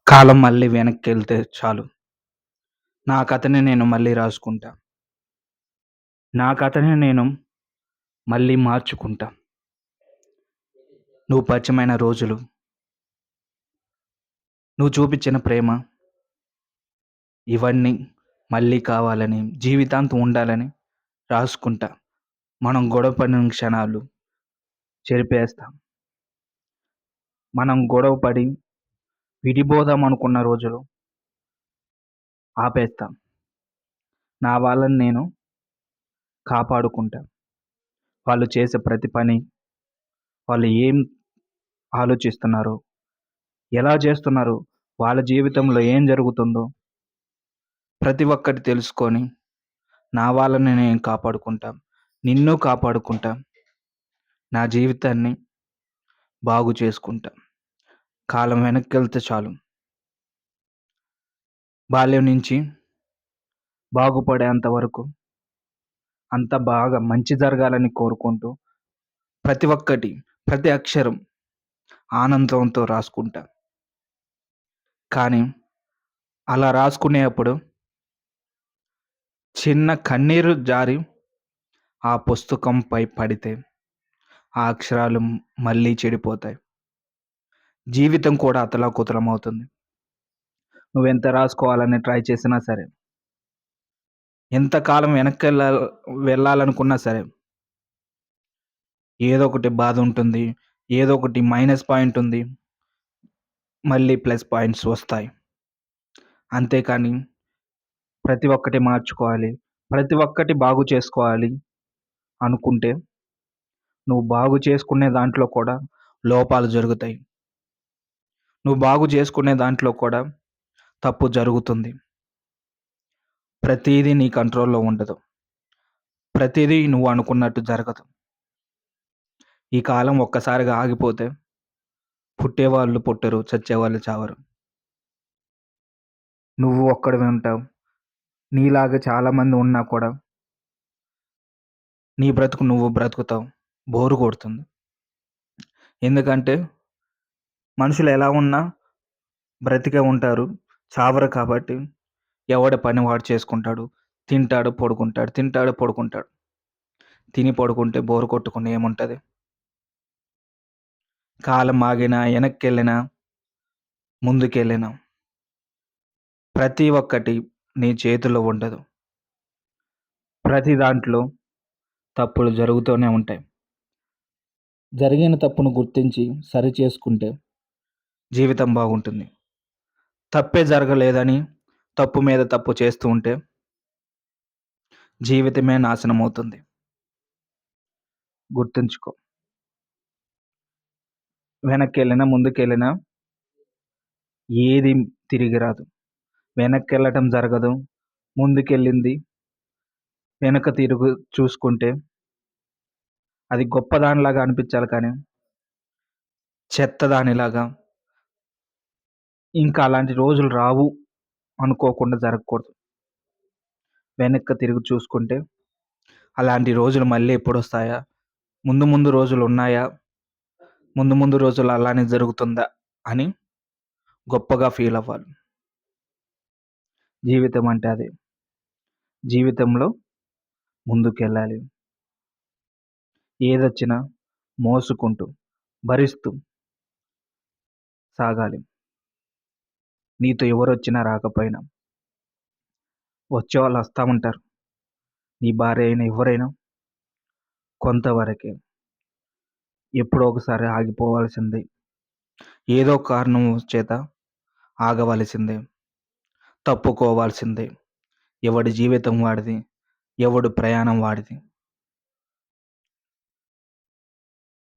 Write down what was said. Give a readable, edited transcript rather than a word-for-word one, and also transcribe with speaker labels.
Speaker 1: కాలం మళ్ళీ వెనక్కెళ్తే చాలు. నా కథని నేను మళ్ళీ రాసుకుంటా. నా కథని నేను మళ్ళీ మార్చుకుంటా. నువ్వు పరిచయమైన రోజులు, నువ్వు చూపిచ్చిన ప్రేమ, ఇవన్నీ మళ్ళీ కావాలని, జీవితాంతం ఉండాలని రాసుకుంటా. మనం గొడవ పడిన క్షణాలు చెరిపేస్తా. మనం గొడవ పడి విడిపోదాం అనుకున్న రోజులు ఆపేస్తా. నా వాళ్ళని నేను కాపాడుకుంటా. వాళ్ళు చేసే ప్రతి పని, వాళ్ళు ఏం ఆలోచిస్తున్నారో, ఎలా చేస్తున్నారో, వాళ్ళ జీవితంలో ఏం జరుగుతుందో ప్రతి ఒక్కటి తెలుసుకొని, నా వాళ్ళని నేను కాపాడుకుంటా. నిన్ను కాపాడుకుంటా. నా జీవితాన్ని బాగు చేసుకుంటా. కాలం వెనక్కెళ్తే చాలు. బాల్యం నుంచి బాగుపడేంత వరకు అంతా బాగా మంచి జరగాలని కోరుకుంటూ ప్రతి ఒక్కటి, ప్రతి అక్షరం ఆనందంతో రాసుకుంటా. కానీ అలా రాసుకునేప్పుడు చిన్న కన్నీరు జారి ఆ పుస్తకంపై పడితే ఆ అక్షరాలు మళ్ళీ చెడిపోతాయి. జీవితం కూడా అతలాకుతలమవుతుంది. నువ్వెంత రాసుకోవాలని ట్రై చేసినా సరే, ఎంతకాలం వెళ్ళాలనుకున్నా సరే, ఏదో ఒకటి బాధుంటుంది. ఏదో ఒకటి మైనస్ పాయింట్ ఉంది. మళ్ళీ ప్లస్ పాయింట్స్ వస్తాయి. అంతేకానీ ప్రతి ఒక్కటి మార్చుకోవాలి. ప్రతి ఒక్కటి బాగు చేసుకోవాలి అనుకుంటే, నువ్వు బాగు చేసుకునే దాంట్లో కూడా లోపాలు జరుగుతాయి. నువ్వు బాగు చేసుకునే దాంట్లో కూడా తప్పు జరుగుతుంది. ప్రతీదీ నీ కంట్రోల్‌లో ఉండదు. ప్రతీదీ నువ్వు అనుకున్నట్టు జరగదు. ఈ కాలం ఒక్కసారిగా ఆగిపోతే పుట్టేవాళ్ళు పుట్టరు, చచ్చేవాళ్ళు చావరు. నువ్వు ఒక్కడివే ఉంటావు. నీలాగా చాలామంది ఉన్నా కూడా నీ బ్రతుకు నువ్వు బ్రతుకుతావు. బోర్ కొడుతుంది. ఎందుకంటే మనుషులు ఎలా ఉన్నా బ్రతికే ఉంటారు. చావరు కాబట్టి ఎవడి పని వాడు చేసుకుంటాడు. తింటాడు, పడుకుంటాడు. తింటాడు, పడుకుంటాడు. తిని పడుకుంటే బోర్ కొట్టుకొని ఏముంటది? కాలం ఆగినా, ఎనక్కెళ్ళినా, ముందుకెళ్ళినా ప్రతి ఒక్కటి నీ చేతుల్లో ఉండదు. ప్రతి దాంట్లో తప్పులు జరుగుతూనే ఉంటాయి. జరిగిన తప్పును గుర్తించి సరిచేసుకుంటే జీవితం బాగుంటుంది. తప్పే జరగలేదని తప్పు మీద తప్పు చేస్తూ ఉంటే జీవితమే నాశనమవుతుంది. గుర్తుంచుకో. వెనక్కెళ్ళినా, ముందుకెళ్ళినా ఏది తిరిగి రాదు. వెనక్కెళ్ళటం జరగదు. ముందుకెళ్ళింది వెనక తిరుగు చూసుకుంటే అది గొప్పదానిలాగా అనిపించాలి కానీ, చెత్తదానిలాగా ఇంకా అలాంటి రోజులు రావు అనుకోకుండా జరగకూడదు. వెనక్కి తిరిగి చూసుకుంటే అలాంటి రోజులు మళ్ళీ ఎప్పుడొస్తాయా? ముందు ముందు రోజులున్నాయా? ముందు ముందు రోజులు అలానే జరుగుతుందా? అని గొప్పగా ఫీల్ అవ్వాలి. జీవితం అంటే అదే. జీవితంలో ముందుకెళ్ళాలి. ఏదొచ్చినా మోసుకుంటూ, భరిస్తూ సాగాలి. నీతో ఎవరొచ్చినా రాకపోయినా వచ్చేవాళ్ళు వస్తా ఉంటారు. నీ భార్య అయినా ఎవరైనా కొంతవరకే. ఎప్పుడో ఒకసారి ఆగిపోవాల్సిందే. ఏదో కారణం చేత ఆగవలసిందే. తప్పుకోవాల్సిందే. ఎవడి జీవితం వాడిది. ఎవడు ప్రయాణం వాడిది.